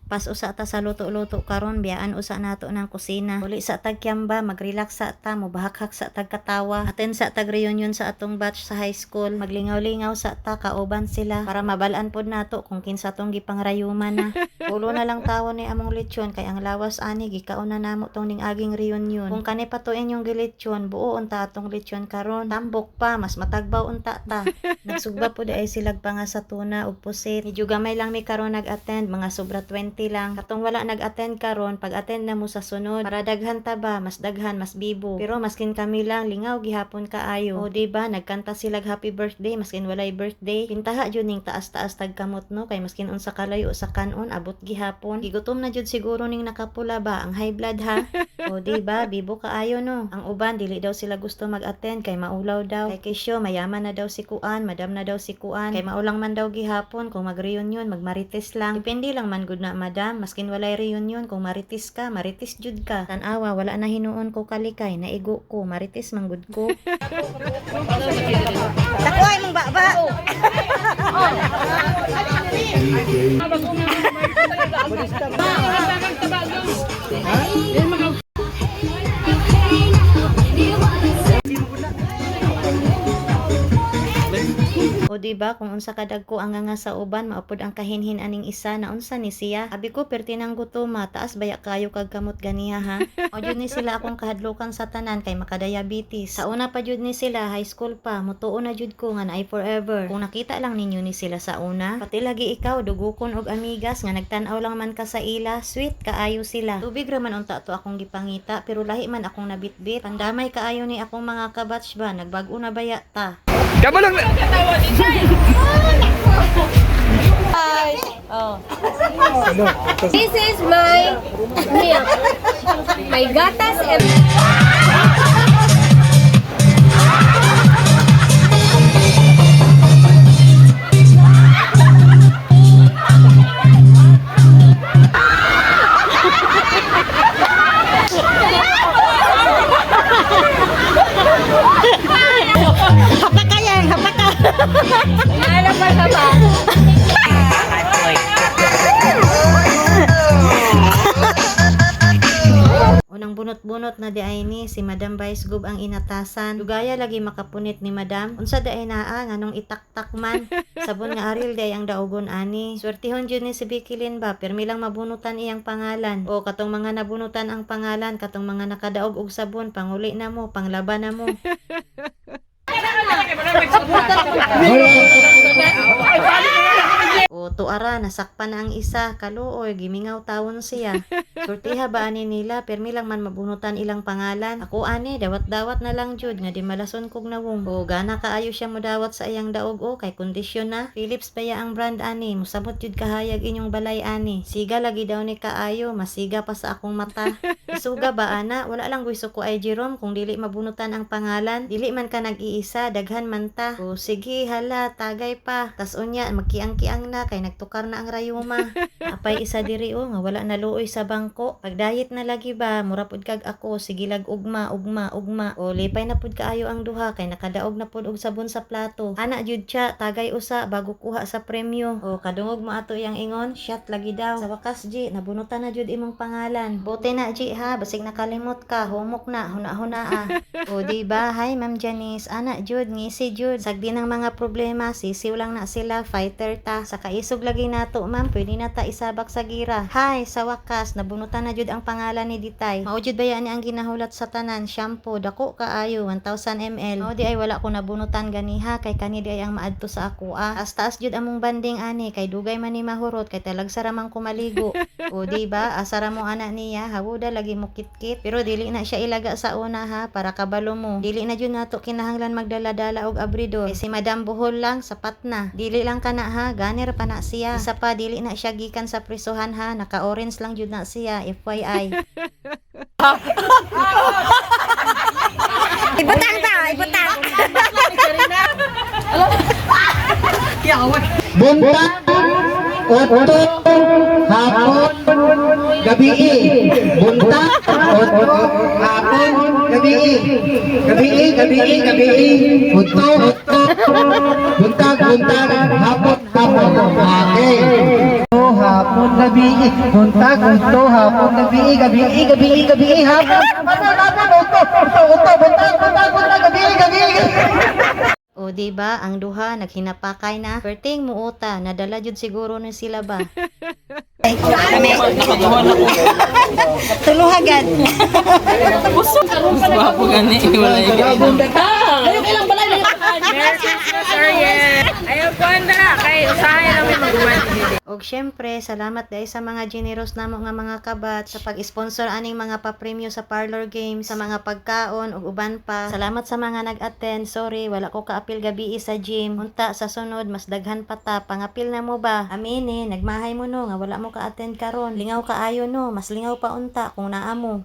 Pas usa ta sa luto-luto karon biyaan usa nato ng kusina. Uli sa tagkyamba, mag-relax sa ta, mubahak-hak sa tagkatawa. Aten sa tag-reunion sa atong batch sa high school. Maglingaw-lingaw sa ta, kauban sila para mabalaan pod nato kung kinsa tong gipangrayuman na. Ulo na lang tawon ni among lechon kay ang lawas ani gikaon na namo tong ning aging reunion. Kung kani pa to inyong gilechon, buo unta atong lechon karon. Tambok pa, mas matagbaw unta ta. Nagsugba pod ay silag pa nga sa tuna ug pusit. Medyo gamay lang mi karon nag-attend, mga sobra 20 lang. Katong wala nag-attend karon, pag-attend na mo sa sunod. Para daghan ta ba, mas daghan, mas bibo. Pero maskin kami lang, lingaw gihapon kaayo. O diba, nagkanta silag happy birthday, maskin walay birthday. Pintaha jud ning taas-taas tagkamot no, kay maskin unsa kalayo sa kanon, abot gihapon. Gigutom na jud siguro ning nakapula ba, ang high blood ha. O diba, bibo kaayo no. Ang uban, dili daw sila gusto mag-attend, kay maulaw daw. Kay kesyo, mayaman na daw si Kuan, madam na daw si Kuan. Kay maulang man daw gihapon, kung mag-reunion, magmarites lang. Depende lang man gud na madam, maskin walay reunion, kung maritis ka, maritis jud ka. Tanawa, wala na hinuon ko kalikay, naigo ko, maritis manggud ko. Takoy mong baba. O diba, kung unsa kadagko ang nga sa uban, maupod ang kahinhin aning isa na unsa ni siya. Abi ko perti nang gutoma, taas baya kayo kag kamot ganiha ha. O jud ni sila akong kahadlukan sa tanan kay makadiabetes. Sa una pa jud ni sila, high school pa, mutuon na jud ko nga naay forever. Kung nakita lang ninyo ni sila sa una, pati lagi ikaw dugukon og amigas nga nagtan-aw lang man ka sa ila, sweet kaayo sila. Tubig ra man unta to akong gipangita, pero lahi man akong nabitbit. Pandamay kaayo ni akong mga kabatch ba, nagbag-o na baya ta. Kamu lang. Hi. Oh. This is my milk. My gatas and alam ba sa ba? Unang bunot-bunot na di ay ni si Madam Vice Gub ang inatasan. Dugaya lagi makapunit ni Madam. Unsa da ay naa nganong itaktak man. Sabon nga aril day ang daugon ani. Swertihon jud ni si Bikilin ba, permi lang mabunutan iyang pangalan. O katong mga nabunutan ang pangalan, katong mga nakadaog og sabon, panguli na mo, panglaban na mo. O tuara, nasakpan na ang isa, kaluoy, gimingaw tawon siya. Surtiha ba ani nila, permi lang man mabunutan ilang pangalan. Ako ani, dawat-dawat na lang jud, nga di malason kog nawong. O gana kaayo siya mo dawat sa iyang daog o, kay kondisyon na. Philips baya ang brand ani, musabot jud kahayag inyong balay ani. Siga lagi daw ni kaayo, masiga pa sa akong mata. Isuga ba ana, wala lang gusto ko ay Jerome, kung dili mabunutan ang pangalan. Dili man ka nag-iisa, daghan man ta. O sige, hala, tagay pa. Tas unya, magkiang-kiang na, kay nagtukar na ang rayuma. Apay isa diri o, nga wala naluoy sa bangko. Pagdayet na lagi ba, murapod kag ako, sigilag ugma. O lipay na pud kaayo ang duha, kay nakadaog na pud og sabon sa plato. Ana jud siya, tagay usa, bago kuha sa premyo. O kadungog mo ato yang ingon, shot lagi daw. Sa wakas G, nabunutan na jud imong pangalan. Bote na G ha, basig nakalimot ka, humok na, huna-huna ah. O diba, hi Ma'am Janice, ana jud, ngisi jud. Sagdi ng mga problema, sisiw lang na sila, fighter ta. Sa kaisog lagi nato ma'am, pwede na ta isabak sa gira. Hi, sa wakas, nabunutan na jud ang pangalan ni Ditay. Mao jud baya ni ang ginahulat sa tanan, shampoo, dako kaayo, 1000 ml. Mao di ay wala ko nabunutan ganiha, kay kani di ay ang maadto sa ako ah. Taas-taas jud among banding ani, kay dugay man ni mahurot, kay talagsara man ko maligo. O diba, asara mo ana niya, hawuda lagi mo kitkit. Pero dili na siya ilaga sa una ha, para kabalo mo. Dili na jud nato kinahanglan magdala-dala og abridor. Kay si Madam Buhol lang, sapat na. Dili lang kana ha, ganir pa na siya. Isa pa, dili na siya gikan sa prisuhan ha, naka-orange lang jud na siya, FYI. Ibutang ta, ibutang. Buntag, oto, hapon, gabi. Buntag, oto, hapon, gabi. Oto, buntag, hapon. Okay. Hapon, gabi, buntag, uto, hapon, gabi, hapon, uto, buntag, gabi. O di ba ang duha naghinapakay na. Perting muuta, nadala jud siguro ni sila ba. Tuluhagan. Guwapo gani, wala yung Ayaw kailang balay na Merry Christmas, Ariel! Ayaw po anda, kay usahay namin mag-uwan. Og syempre, salamat dahil sa mga generous namo nga mga kabat sa pag-sponsor aning mga papremyo sa parlor games, sa mga pagkaon ug uban pa. Salamat sa mga nag-attend. Sorry, wala ko kaapil gabi sa gym. Unta sa sunod mas daghan pa ta. Pangapil na mo ba? Amini, nagmahay mo no nga wala mo ka-attend karon. Lingaw kaayo no, mas lingaw pa unta kung naa mo.